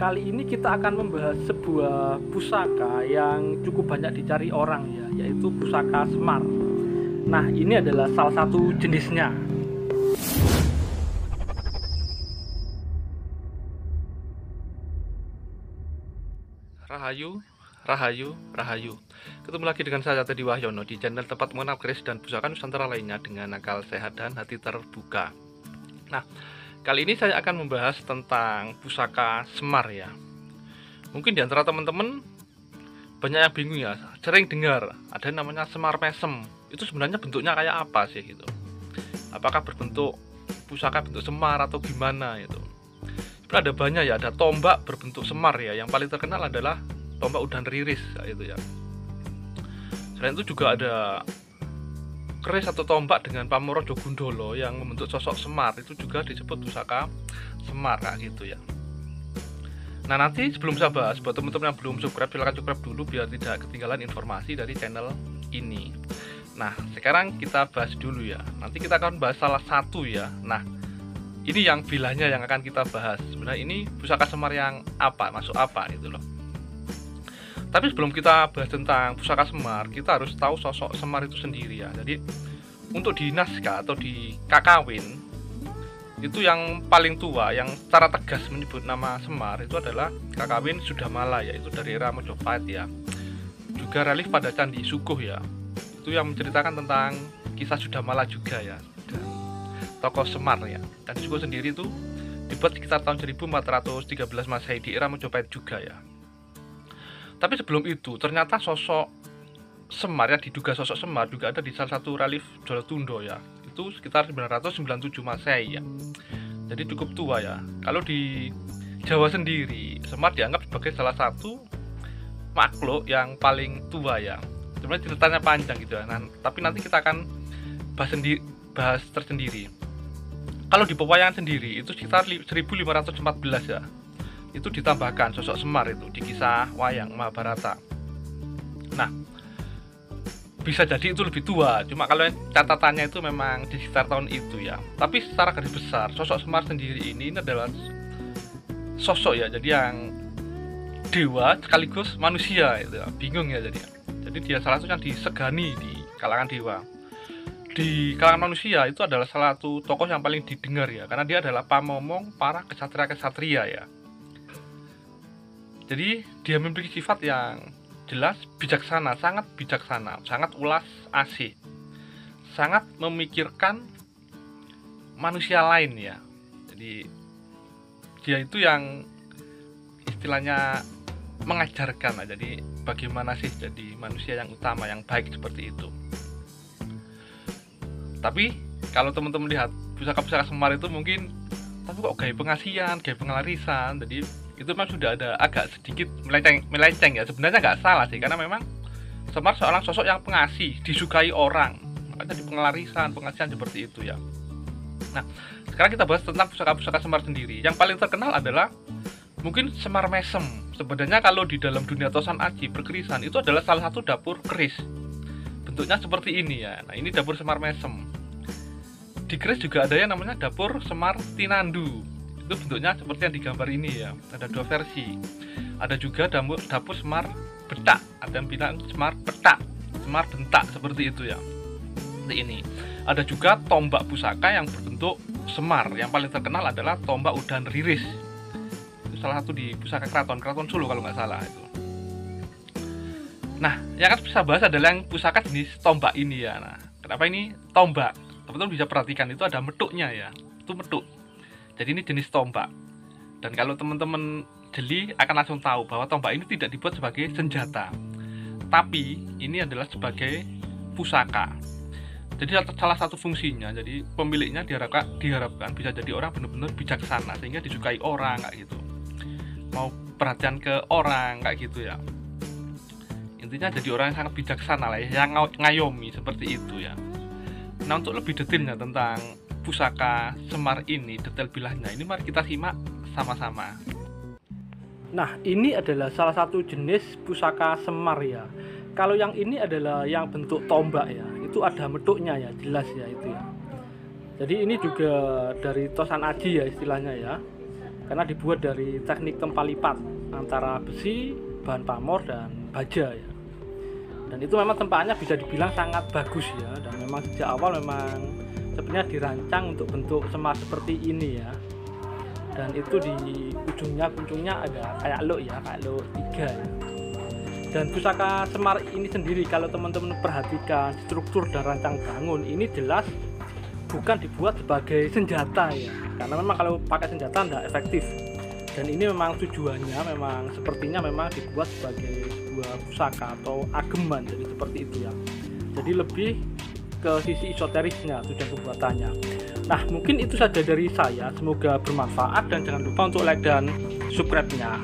kali ini kita akan membahas sebuah pusaka yang cukup banyak dicari orang ya, yaitu pusaka Semar. Nah, ini adalah salah satu jenisnya. Rahayu, Rahayu, Rahayu. Ketemu lagi dengan saya Teddy Wahyono di channel tempat mengenal keris dan pusaka Nusantara lainnya dengan akal sehat dan hati terbuka. Nah, kali ini saya akan membahas tentang pusaka Semar ya. Mungkin di antara teman-teman banyak yang bingung ya, sering dengar ada yang namanya Semar Mesem. Itu sebenarnya bentuknya kayak apa sih gitu? Apakah berbentuk pusaka bentuk semar atau gimana itu? Ada banyak ya, ada tombak berbentuk semar ya. Yang paling terkenal adalah tombak udan riris ya, itu ya. Selain itu juga ada keris atau tombak dengan Pamorojo Gundolo yang membentuk sosok semar, itu juga disebut pusaka semar kayak gitu ya. Nah, nanti sebelum saya bahas, buat teman-teman yang belum subscribe, silahkan subscribe dulu biar tidak ketinggalan informasi dari channel ini. Nah, sekarang kita bahas dulu ya. Nanti kita akan bahas salah satu ya. Nah, ini yang bilahnya yang akan kita bahas. Sebenarnya ini pusaka semar yang apa, masuk apa itu loh. Tapi sebelum kita bahas tentang pusaka semar, kita harus tahu sosok semar itu sendiri ya. Jadi untuk di naskah atau di kakawin itu yang paling tua, yang secara tegas menyebut nama Semar itu adalah kakawin Sudamala ya, itu dari era Mojopahit ya. Juga relief pada Candi Suguh ya. Itu yang menceritakan tentang kisah Sudamala juga ya. Tokoh Semar ya. Dan Suguh sendiri itu dibuat sekitar tahun 1413 Masehi di era Mojopahit juga ya. Tapi sebelum itu ternyata sosok Semar ya, diduga sosok Semar juga ada di salah satu relief Jolotundo ya. Itu sekitar 997 Masehi ya. Jadi cukup tua ya. Kalau di Jawa sendiri Semar dianggap sebagai salah satu makhluk yang paling tua ya. Sebenarnya ceritanya panjang gitu ya. Nah, tapi nanti kita akan bahas tersendiri. Kalau di pewayangan sendiri itu sekitar 1514 ya. Itu ditambahkan sosok Semar itu di kisah wayang Mahabharata. Nah, bisa jadi itu lebih tua. Cuma kalau catatannya itu memang di sekitar tahun itu ya. Tapi secara garis besar sosok Semar sendiri ini adalah sosok ya. Jadi yang dewa sekaligus manusia itu ya. Bingung ya jadi. Jadi dia salah satu yang disegani di kalangan dewa. Di kalangan manusia itu adalah salah satu tokoh yang paling didengar ya, karena dia adalah pamomong para kesatria-kesatria ya. Jadi dia memiliki sifat yang jelas bijaksana, sangat ulas asih, sangat memikirkan manusia lain ya. Jadi dia itu yang istilahnya mengajarkan lah, jadi bagaimana sih jadi manusia yang utama, yang baik seperti itu. Tapi kalau teman-teman lihat pusaka-pusaka Semar itu mungkin, tapi kok gaya pengasihan, gaya pengelarisan, jadi itu memang sudah ada agak sedikit melenceng ya. Sebenarnya nggak salah sih, karena memang Semar seorang sosok yang pengasih, disukai orang, makanya di pengelarisan, pengasihan seperti itu ya. Nah, sekarang kita bahas tentang pusaka-pusaka Semar sendiri. Yang paling terkenal adalah mungkin Semar Mesem. Sebenarnya kalau di dalam dunia Tosan Aji berkerisan itu adalah salah satu dapur keris. Bentuknya seperti ini ya. Nah, ini dapur Semar Mesem. Di keris juga ada yang namanya dapur Semar Tinandu. Itu bentuknya seperti yang digambar ini ya. Ada dua versi. Ada juga dapur Semar Betak. Ada yang bilang Semar Petak, Semar Bentak, seperti itu ya. Seperti ini. Ada juga tombak pusaka yang berbentuk semar. Yang paling terkenal adalah tombak udan riris. Itu salah satu di pusaka Keraton Solo kalau nggak salah itu. Nah, yang akan bisa bahas adalah yang pusaka jenis tombak ini ya. Nah, kenapa ini tombak? Teman-teman bisa perhatikan itu ada metuknya ya. Itu metuk. Jadi ini jenis tombak. Dan kalau teman-teman jeli akan langsung tahu bahwa tombak ini tidak dibuat sebagai senjata, tapi ini adalah sebagai pusaka. Jadi salah satu fungsinya, jadi pemiliknya diharapkan bisa jadi orang benar-benar bijaksana sehingga disukai orang kayak gitu. Mau perhatian ke orang kayak gitu ya. Intinya jadi orang yang sangat bijaksana lah ya, yang ngayomi seperti itu ya. Nah, untuk lebih detailnya tentang pusaka Semar ini, detail bilahnya ini mari kita simak sama-sama. Nah, ini adalah salah satu jenis pusaka Semar ya. Kalau yang ini adalah yang bentuk tombak ya, itu ada metuknya ya, jelas ya itu ya. Jadi ini juga dari Tosan Aji ya istilahnya ya. karena dibuat dari teknik tempa lipat antara besi, bahan pamor dan baja ya. Dan itu memang tempaannya bisa dibilang sangat bagus ya, dan memang sejak awal memang sebenarnya dirancang untuk bentuk semar seperti ini ya. Dan itu di ujungnya ada kayak lo ya, kayak lo 3 ya. Dan pusaka semar ini sendiri kalau teman-teman perhatikan struktur dan rancang bangun ini jelas bukan dibuat sebagai senjata ya, karena memang kalau pakai senjata tidak efektif. Dan ini memang tujuannya memang sepertinya memang dibuat sebagai sebuah pusaka atau ageman, jadi seperti itu ya. Jadi lebih ke sisi esoterisnya tujuan pembuatannya. Nah, mungkin itu saja dari saya, semoga bermanfaat dan jangan lupa untuk like dan subscribe-nya.